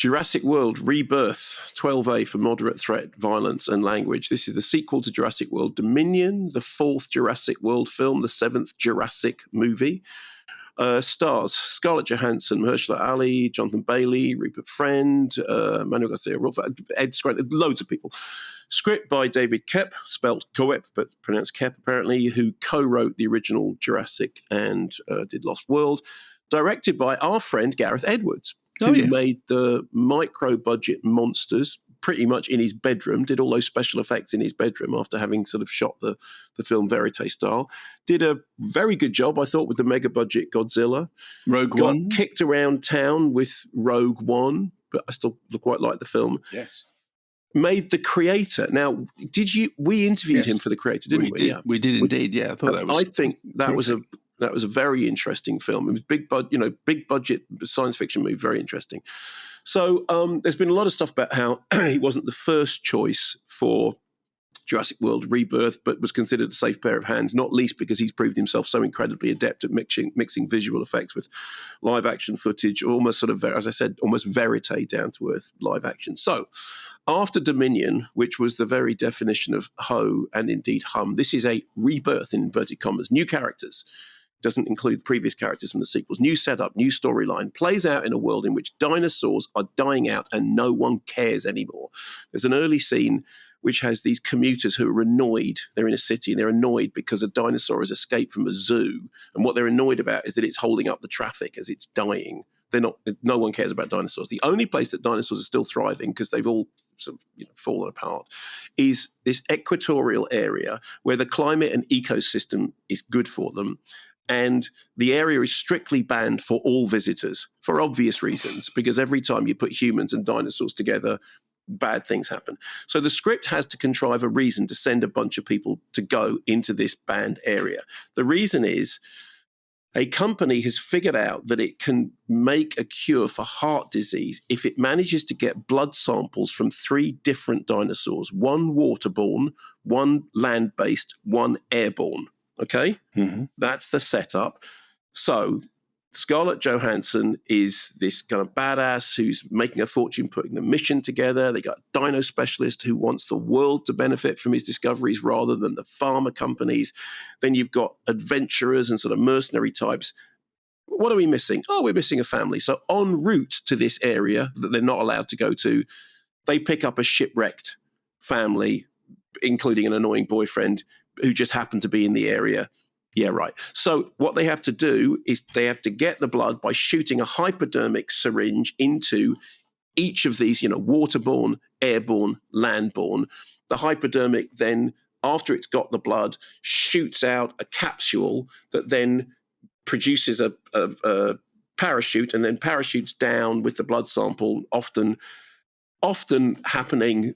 Jurassic World Rebirth, 12A for moderate threat, violence, and language. This is the sequel to Jurassic World Dominion, the fourth Jurassic World film, the seventh Jurassic movie. Stars Scarlett Johansson, Mahershala Ali, Jonathan Bailey, Rupert Friend, Manuel Garcia, Ed Scranton, loads of people. Script by David Koepp, spelled Koepp, but pronounced Koepp apparently, who co-wrote the original Jurassic and did Lost World. Directed by our friend Gareth Edwards, who made the micro-budget monsters pretty much in his bedroom, did all those special effects in his bedroom after having sort of shot the film verite style. Did a very good job, I thought, with the mega-budget Godzilla. Rogue One. Got kicked around town with Rogue One, but I still quite like the film. Yes. Made The Creator. Now, we interviewed him for The Creator, didn't we? Yeah. We did indeed, yeah. I think that was a very interesting film. It was big budget science fiction movie, very interesting. So there's been a lot of stuff about how he wasn't the first choice for Jurassic World Rebirth, but was considered a safe pair of hands, not least because he's proved himself so incredibly adept at mixing visual effects with live action footage, almost sort of, as I said, almost verite, down to earth live action. So after Dominion, which was the very definition of ho and indeed hum, this is a rebirth in inverted commas, new characters. Doesn't include previous characters from the sequels. New setup, new storyline, plays out in a world in which dinosaurs are dying out and no one cares anymore. There's an early scene which has these commuters who are annoyed. They're in a city and they're annoyed because a dinosaur has escaped from a zoo. And what they're annoyed about is that it's holding up the traffic as it's dying. No one cares about dinosaurs. The only place that dinosaurs are still thriving, because they've all sort of fallen apart, is this equatorial area where the climate and ecosystem is good for them. And the area is strictly banned for all visitors for obvious reasons, because every time you put humans and dinosaurs together, bad things happen. So the script has to contrive a reason to send a bunch of people to go into this banned area. The reason is a company has figured out that it can make a cure for heart disease if it manages to get blood samples from 3 different dinosaurs, one waterborne, one land-based, one airborne. Okay? Mm-hmm. That's the setup. So Scarlett Johansson is this kind of badass who's making a fortune putting the mission together. They got a dino specialist who wants the world to benefit from his discoveries rather than the pharma companies. Then you've got adventurers and sort of mercenary types. What are we missing? Oh, we're missing a family. So en route to this area that they're not allowed to go to, they pick up a shipwrecked family, including an annoying boyfriend who just happened to be in the area. Yeah, right. So what they have to do is they have to get the blood by shooting a hypodermic syringe into each of these, waterborne, airborne, landborne. The hypodermic then, after it's got the blood, shoots out a capsule that then produces a parachute and then parachutes down with the blood sample, often happening,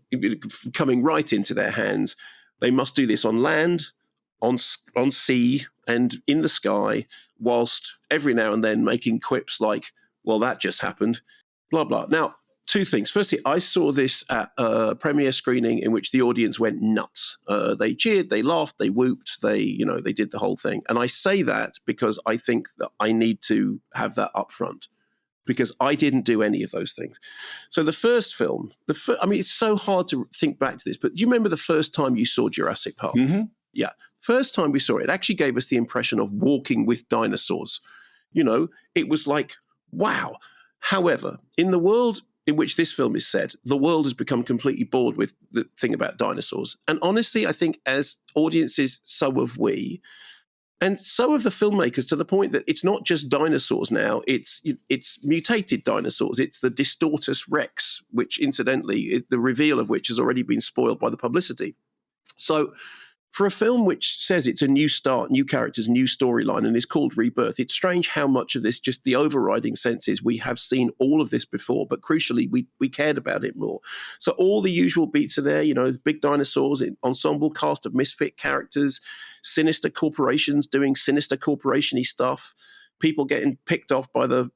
coming right into their hands. They must do this on land, on sea, and in the sky, whilst every now and then making quips like, well, that just happened, blah, blah. Now, 2 things. Firstly, I saw this at a premiere screening in which the audience went nuts. They cheered, they laughed, they whooped, they did the whole thing. And I say that because I think that I need to have that up front, because I didn't do any of those things. So the first film, it's so hard to think back to this, but do you remember the first time you saw Jurassic Park? Mm-hmm. Yeah. First time we saw it, it actually gave us the impression of walking with dinosaurs. It was like, wow. However, in the world in which this film is set, the world has become completely bored with the thing about dinosaurs. And honestly, I think as audiences, so have we. And so have the filmmakers, to the point that it's not just dinosaurs now, it's mutated dinosaurs. It's the Distortus Rex, which incidentally, the reveal of which has already been spoiled by the publicity. So for a film which says it's a new start, new characters, new storyline, and is called Rebirth, it's strange how much of this, just the overriding sense is we have seen all of this before, but crucially, we cared about it more. So all the usual beats are there, big dinosaurs, ensemble cast of misfit characters, sinister corporations doing sinister corporation-y stuff, people getting picked off by the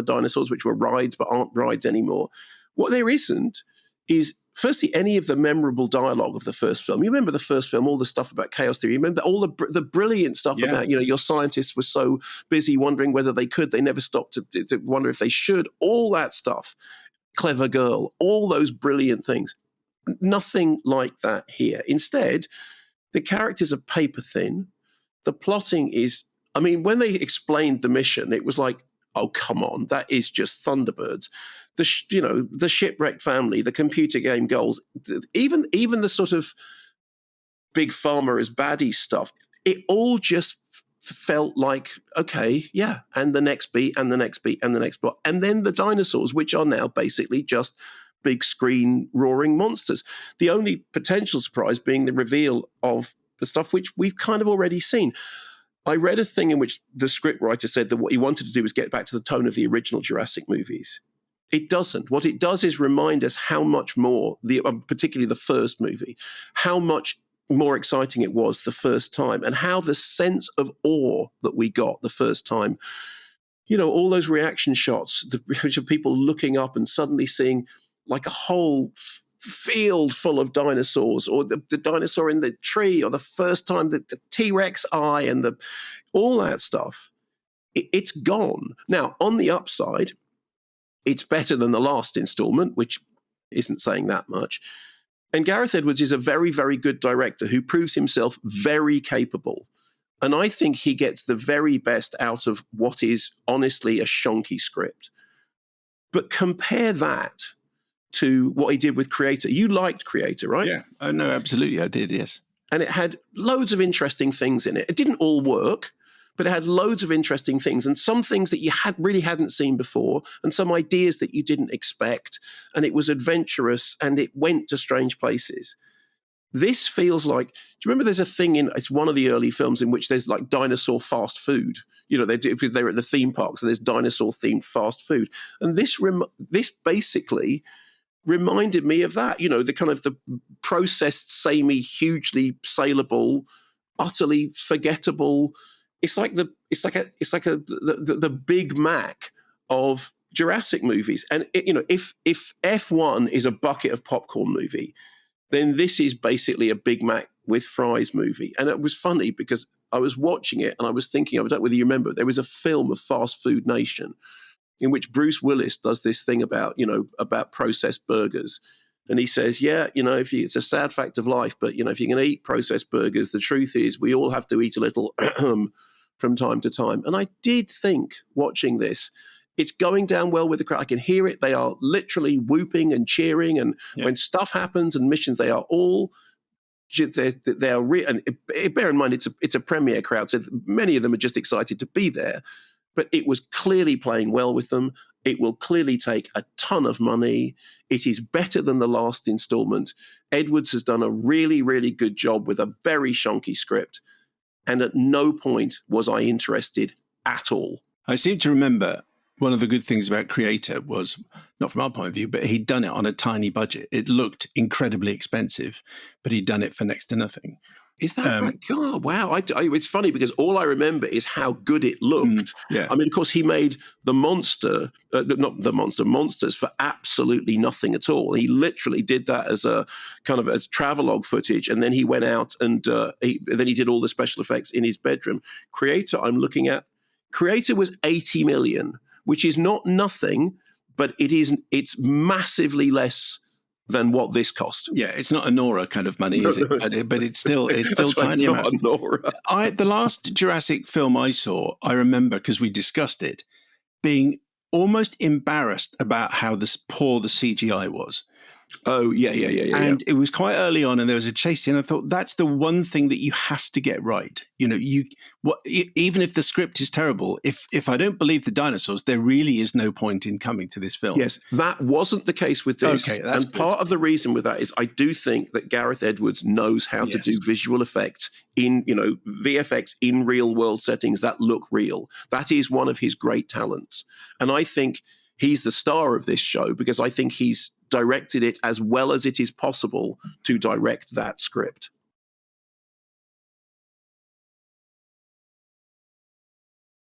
dinosaurs, which were rides but aren't rides anymore. What there isn't is, firstly, any of the memorable dialogue of the first film. You remember the first film, all the stuff about chaos theory. You remember all the brilliant stuff about, your scientists were so busy wondering whether they could, they never stopped to wonder if they should, all that stuff. clever girl, all those brilliant things. Nothing like that here. Instead, the characters are paper thin. The plotting is, I mean, when they explained the mission, it was like, oh, come on, that is just Thunderbirds. The shipwrecked family, the computer game goals, even the sort of big pharma as baddie stuff, it all just felt like, okay, yeah, and the next beat, and the next beat, and the next plot. And then the dinosaurs, which are now basically just big screen roaring monsters. The only potential surprise being the reveal of the stuff which we've kind of already seen. I read a thing in which the scriptwriter said that what he wanted to do was get back to the tone of the original Jurassic movies. It doesn't. What it does is remind us how much more, particularly the first movie, how much more exciting it was the first time, and how the sense of awe that we got the first time, all those reaction shots, which of people looking up and suddenly seeing like a whole field full of dinosaurs, or the dinosaur in the tree, or the first time the T-Rex eye, and all that stuff, it's gone. Now, on the upside, it's better than the last installment, which isn't saying that much. And Gareth Edwards is a very, very good director who proves himself very capable. And I think he gets the very best out of what is honestly a shonky script. But compare that to what he did with Creator. You liked Creator, right? Yeah. Oh, no, absolutely. I did, yes. And it had loads of interesting things in it. It didn't all work, but it had loads of interesting things, and some things that you really hadn't seen before, and some ideas that you didn't expect. And it was adventurous, and it went to strange places. This feels like, do you remember there's a thing it's one of the early films in which there's like dinosaur fast food? They're at the theme park, so there's dinosaur themed fast food. And this basically reminded me of that, the kind of the processed, samey, hugely saleable, utterly forgettable. It's like the Big Mac of Jurassic movies. And if F1 is a bucket of popcorn movie, then this is basically a Big Mac with fries movie. And it was funny because I was watching it and I was thinking, I don't know whether you remember, there was a film of Fast Food Nation in which Bruce Willis does this thing about processed burgers. And he says, it's a sad fact of life, but, if you're going to eat processed burgers, the truth is we all have to eat a little from time to time. And I did think, watching this, it's going down well with the crowd. I can hear it. They are literally whooping and cheering. And when stuff happens and missions, they are all... and bear in mind, it's a premiere crowd, so many of them are just excited to be there. But it was clearly playing well with them. It will clearly take a ton of money. It is better than the last installment. Edwards has done a really, really good job with a very shonky script. And at no point was I interested at all. I seem to remember one of the good things about Creator was, not from our point of view, but he'd done it on a tiny budget. It looked incredibly expensive, but he'd done it for next to nothing. Is that right? God, wow. It's funny because all I remember is how good it looked. Yeah. I mean, of course, he made Monsters for absolutely nothing at all. He literally did that as a kind of as travelogue footage. And then he went out and then he did all the special effects in his bedroom. Creator, I'm looking at, Creator was 80 million, which is not nothing, but it's massively less than what this cost. Yeah, it's not a Nora kind of money, is it? But it's still tiny amount. It's not a Nora. The last Jurassic film I saw, I remember, because we discussed it, being almost embarrassed about how poor the CGI was. Oh, yeah. And it was quite early on, and there was a chase scene. I thought that's the one thing that you have to get right. Even if the script is terrible, if I don't believe the dinosaurs, there really is no point in coming to this film. Yes, that wasn't the case with this. Okay, that's good. Part of the reason with that is I do think that Gareth Edwards knows how to do visual effects in, VFX in real world settings that look real. That is one of his great talents. And I think he's the star of this show because I think he's directed it as well as it is possible to direct that script.